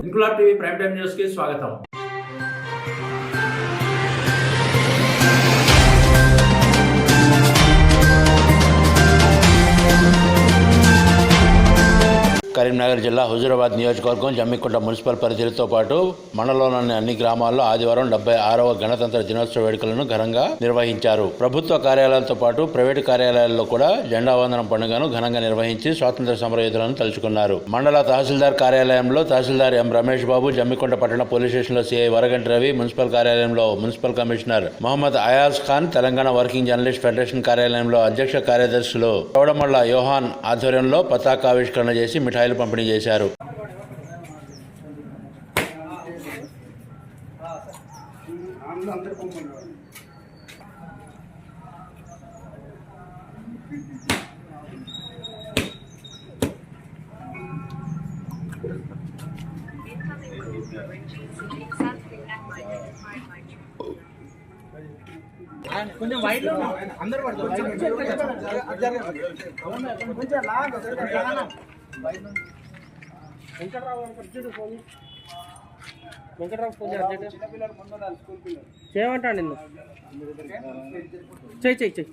Inquilab TV prime time news కి స్వాగతం. కరీంనగర్ జిల్లా హుజూరాబాద్ నియోజకవర్గం జమ్మికుంట మున్సిపల్ పరిధితో పాటు మండలంలోని అన్ని గ్రామాల్లో ఆదివారం 76వ గణతంత్ర దినోత్సవ వేడుకలను ఘనంగా నిర్వహించారు. ప్రభుత్వ కార్యాలయాలతో పాటు ప్రైవేటు కార్యాలయాల్లో కూడా జెండా వందనం పండుగను ఘనంగా నిర్వహించి స్వాతంత్ర సమరయోధులను తలుచుకున్నారు. మండల తహసీల్దార్ కార్యాలయంలో తహసీల్దార్ ఎం రమేష్ బాబు, జమ్మికుంట పట్టణ పోలీస్ స్టేషన్లో సిఐ వరగంటి రవి, మున్సిపల్ కార్యాలయంలో municipal commissioner Mohammed Ayaz Khan, Telangana working journalist federation కార్యాలయంలో అధ్యక్ష కార్యదర్శులు చౌడమల్ల యోహాన్ ఆధ్వర్యంలో పతాకావిష్కరణ చేసి మిఠాయిలు పంపిణీ చేశారు. కొంచెం వైట్ అందరూ వెంకట్రావు ఫోన్ చేయమంటాడు నిన్ను. చెయ్యి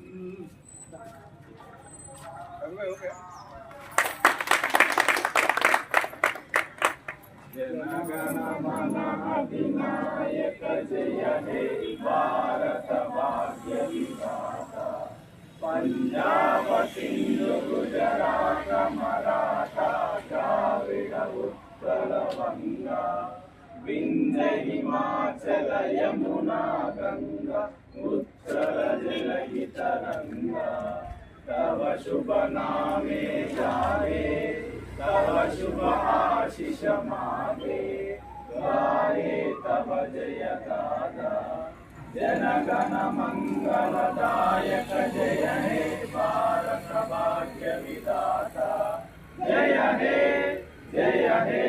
జనగణమన అధినాయక జయ హే భారత భాగ్య విధాత పంజాబ సింధు గుజరాత మరాఠా ద్రావిడ ఉత్కళ వంగ వింధ్య హిమాచల యమునా గంగా ఉత్తర జలధి తరంగ తవ శుభ నామే జాగే तव शुभ आशीष मागे गाये तव जय गाथा जनगण मंगलदायक जय हे भारत भाग्य विधाता जय हे जय हे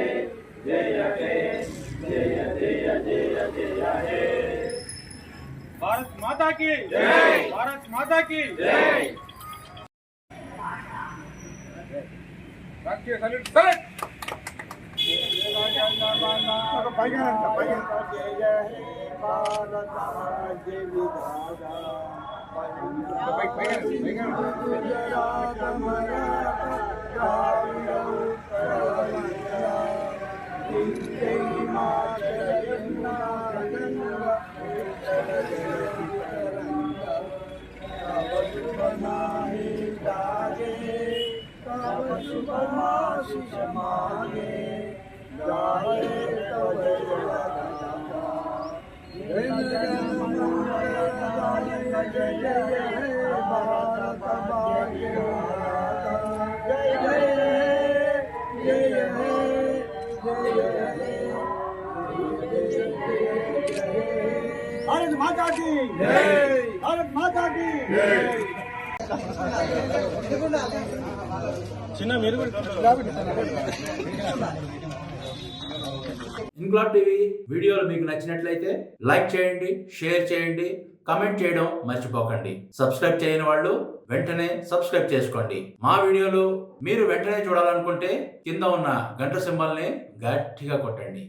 जय हे जय जय जय जय हे भारत माता की जय भारत माता की जय राष्ट्रीय सैल्यूट सैल्यूट जय भारत भाग्य विधाता शुभमाशीष मागे गाये तव जय गाथा जय जय हे भारत भाग्य विधाता जय जय जय हे भारत माता की जय भारत माता की जय ఇంక్లాబ్ టీవీ వీడియోలు మీకు నచ్చినట్లయితే లైక్ చేయండి, షేర్ చేయండి, కమెంట్ చేయడం మర్చిపోకండి. సబ్స్క్రైబ్ చేయని వాళ్ళు వెంటనే సబ్స్క్రైబ్ చేసుకోండి. మా వీడియోలు మీరు వెంటనే చూడాలనుకుంటే కింద ఉన్న గంట సింబల్ని గట్టిగా కొట్టండి.